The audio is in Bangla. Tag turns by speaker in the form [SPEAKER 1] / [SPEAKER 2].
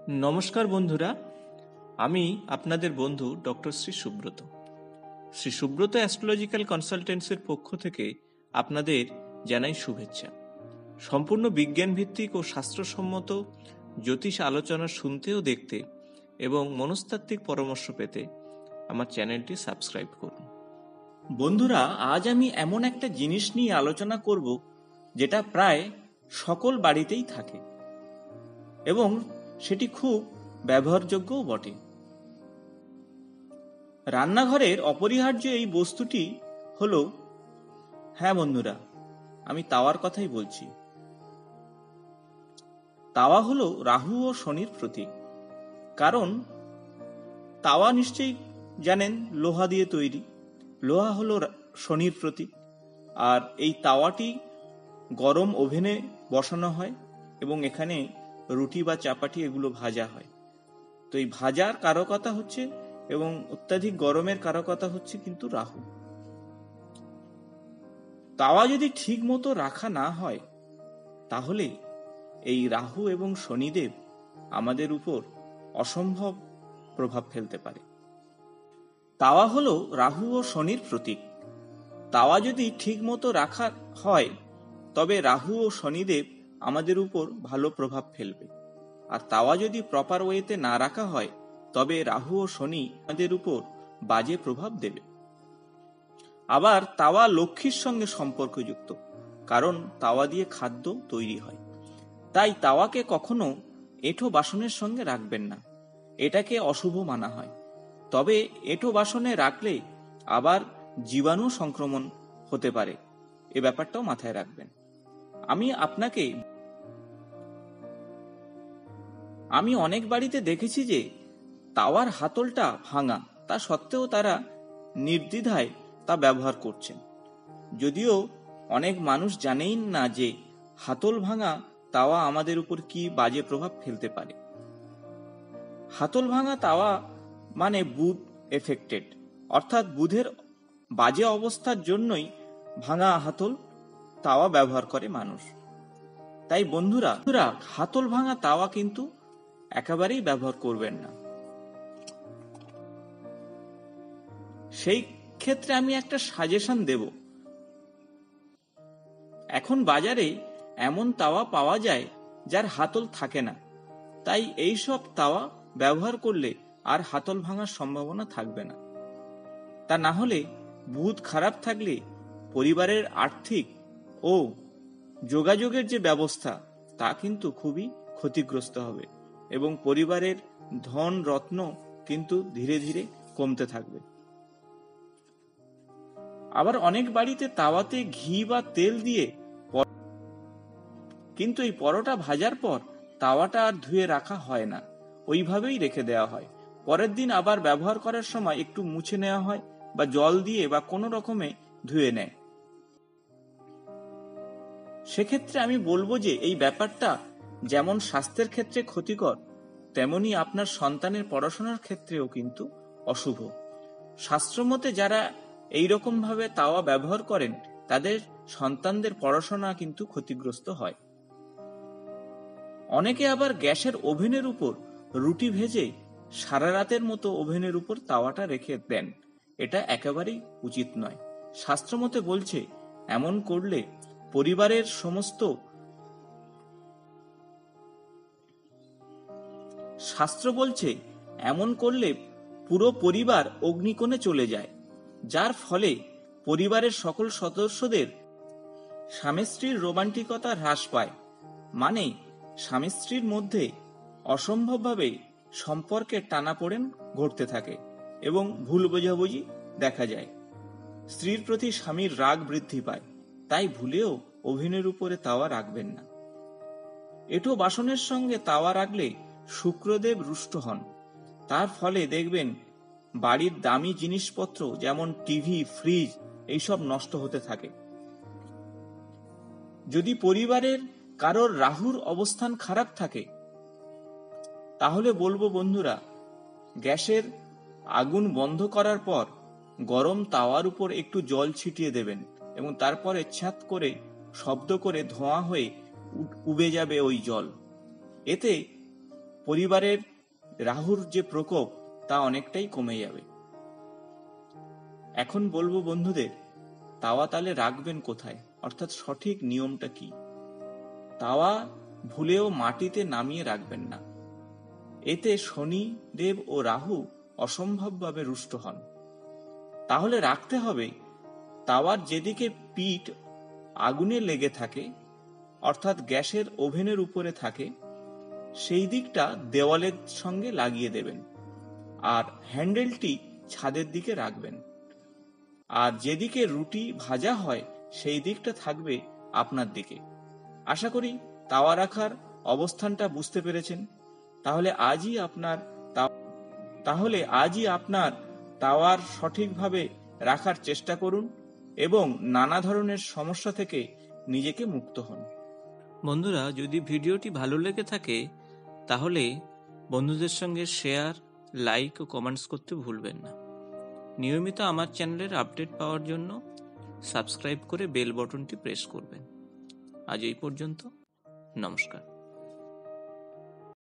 [SPEAKER 1] নমস্কার বন্ধুরা, আমি আপনাদের বন্ধু ডক্টর শ্রী সুব্রত। শ্রী সুব্রত অ্যাস্ট্রোলজিক্যাল কনসালটেন্সির পক্ষ থেকে আপনাদের জানাই শুভেচ্ছা। সম্পূর্ণ বিজ্ঞান ভিত্তিক ও শাস্ত্রসম্মত জ্যোতিষ আলোচনা শুনতে ও দেখতে এবং মনস্তাত্ত্বিক পরামর্শ পেতে আমার চ্যানেলটি সাবস্ক্রাইব করুন। বন্ধুরা, আজ আমি এমন একটা জিনিস নিয়ে আলোচনা করব যেটা প্রায় সকল বাড়িতেই থাকে এবং সেটি খুব ব্যবহারযোগ্যও বটে। রান্নাঘরের অপরিহার্য এই বস্তুটি হলো, হ্যাঁ বন্ধুরা, আমি তাওয়ার কথাই বলছি। তাওয়া হলো রাহু ও শনির প্রতীক। কারণ তাওয়া নিশ্চয়ই জানেন লোহা দিয়ে তৈরি। লোহা হলো শনির প্রতীক। আর এই তাওয়াটি গরম ওভেনে বসানো হয় এবং এখানে রুটি বা চাপাটি এগুলো ভাজা হয়। তো এই ভাজার কারকতা হচ্ছে এবং অত্যাধিক গরমের কারকতা হচ্ছে কিন্তু রাহু। তাওয়া যদি ঠিক মতো রাখা না হয় তাহলে এই রাহু এবং শনিদেব আমাদের উপর অসম্ভব প্রভাব ফেলতে পারে। তাওয়া হলো রাহু ও শনির প্রতীক। তাওয়া যদি ঠিক মতো রাখা হয় তবে রাহু ও শনিদেব আমাদের উপর ভালো প্রভাব ফেলবে। আর তাওয়া যদি প্রপার ওয়েতে না রাখা হয় তবে রাহু ও শনি আমাদের উপর বাজে প্রভাব দেবে। আবার তাওয়া লক্ষ্মীর সঙ্গে সম্পর্কযুক্ত, কারণ তাওয়া দিয়ে খাদ্য তৈরি হয়। তাই তাওয়াকে কখনো এঁঠো বাসনের সঙ্গে রাখবেন না, এটাকে অশুভ মানা হয়। তবে এঁঠো বাসনে রাখলে আবার জীবাণু সংক্রমণ হতে পারে, এ ব্যাপারটাও মাথায় রাখবেন। আমি অনেক বাড়িতে দেখেছি যে তাওয়ার হাতলটা ভাঙা, তা সত্ত্বেও তারা নির্দ্বিধায় তা ব্যবহার করছেন। যদিও অনেক মানুষ জানেই না যে হাতল ভাঙা তাওয়া আমাদের উপর কি বাজে প্রভাব ফেলতে পারে। হাতল ভাঙা তাওয়া মানে বুধ এফেক্টেড, অর্থাৎ বুধের বাজে অবস্থার জন্যই ভাঙা হাতল তাওয়া ব্যবহার করে মানুষ। তাই বন্ধুরা, হাতল ভাঙা তাওয়া কিন্তু একেবারেই ব্যবহার করবেন না। সেই ক্ষেত্রে আমি একটা সাজেশন দেব। এখন বাজারে এমন তাওয়া পাওয়া যায় যার হাতল থাকে না, তাই এই সব তাওয়া ব্যবহার করলে আর হাতল ভাঙার সম্ভাবনা থাকবে না। তা না হলে বুধ খারাপ থাকলে পরিবারের আর্থিক ও যোগাযোগের যে ব্যবস্থা তা কিন্তু খুবই ক্ষতিগ্রস্ত হবে এবং পরিবারের ধন রত্ন কিন্তু ধীরে ধীরে কমতে থাকবে। আবার অনেক বাড়িতে তাওয়াতে ঘি বা তেল দিয়ে, কিন্তু এই পরোটা ভাজার পর তাওয়াটা আর ধুয়ে রাখা হয় না, ওইভাবেই রেখে দেওয়া হয়। পরের দিন আবার ব্যবহার করার সময় একটু মুছে নেওয়া হয় বা জল দিয়ে বা কোনো রকমে ধুয়ে নেয়। সেক্ষেত্রে আমি বলবো যে এই ব্যাপারটা যেমন স্বাস্থ্যের ক্ষেত্রে ক্ষতিকর, তেমনি আপনার সন্তানের পড়াশোনার ক্ষেত্রেও কিন্তু অশুভ। শাস্ত্রমতে যারা এইরকম ভাবে তাওয়া ব্যবহার করেন তাদের সন্তানদের পড়াশোনা কিন্তু ক্ষতিগ্রস্ত হয়। অনেকে আবার গ্যাসের ওভেনের উপর রুটি ভেজে সারা রাতের মতো ওভেনের উপর তাওয়াটা রেখে দেন, এটা একেবারেই উচিত নয়। শাস্ত্রমতে বলছে এমন করলে পরিবারের শাস্ত্র বলছে এমন করলে পুরো পরিবার অগ্নিকোণে চলে যায়, যার ফলে পরিবারের সকল সদস্যদের স্বামী স্ত্রীর রোমান্টিকতা হ্রাস পায়। মানে স্বামী স্ত্রীর মধ্যে অসম্ভবভাবে সম্পর্কের টানাপোড়েন ঘটতে থাকে এবং ভুল বোঝাবুঝি দেখা যায়। স্ত্রীর প্রতি স্বামীর রাগ বৃদ্ধি পায়। তাই ভুলেও ওভেনের উপরে তাওয়া রাখবেন না। এঁঠো বাসনের সঙ্গে তাওয়া রাখলে শুক্রদেব রুষ্ট হন। তার ফলে দেখবেন বাড়ির দামি জিনিসপত্র যেমন টিভি, ফ্রিজ এইসব নষ্ট হতে থাকে। যদি পরিবারের কারোর রাহুর অবস্থান খারাপ থাকে তাহলে বলবো বন্ধুরা, গ্যাসের আগুন বন্ধ করার পর গরম তাওয়ার উপর একটু জল ছিটিয়ে দেবেন এবং তারপরে ছ্যাঁত করে শব্দ করে ধোঁয়া হয়ে উবে যাবে ওই জল। এতে পরিবারের রাহুর যে প্রকোপ তা অনেকটাই কমে যাবে। এখন বলবো বন্ধুদের, তাওয়া তালে রাখবেন কোথায়, অর্থাৎ সঠিক নিয়মটা কি। তাওয়া ভুলেও মাটিতে নামিয়ে রাখবেন না, এতে শনি দেব ও রাহু অসম্ভবভাবে রুষ্ট হন। তাহলে রাখতে হবে তাওয়ার যেদিকে পিঠ আগুনে লেগে থাকে, অর্থাৎ গ্যাসের ওভেনের উপরে থাকে, সেই দিকটা দেওয়ালের সঙ্গে লাগিয়ে দেবেন, আর হ্যান্ডেলটি ছাদের দিকে রাখবেন। আর যেদিকে রুটি ভাজা হয় সেই দিকটা থাকবে আপনার দিকে। আশা করি তাওয়া রাখার অবস্থানটা বুঝতে পেরেছেন। তাহলে আজই আপনার তাওয়ার সঠিকভাবে রাখার চেষ্টা করুন এবং নানা ধরনের সমস্যা থেকে নিজেকে মুক্ত হন।
[SPEAKER 2] বন্ধুরা, যদি ভিডিওটি ভালো লেগে থাকে তাহলে বন্ধুদের সঙ্গে শেয়ার, লাইক ও কমেন্টস করতে ভুলবেন না। নিয়মিত আমার চ্যানেলের আপডেট পাওয়ার জন্য সাবস্ক্রাইব করে বেল বাটনটি প্রেস করবেন। আজ এই পর্যন্ত, নমস্কার।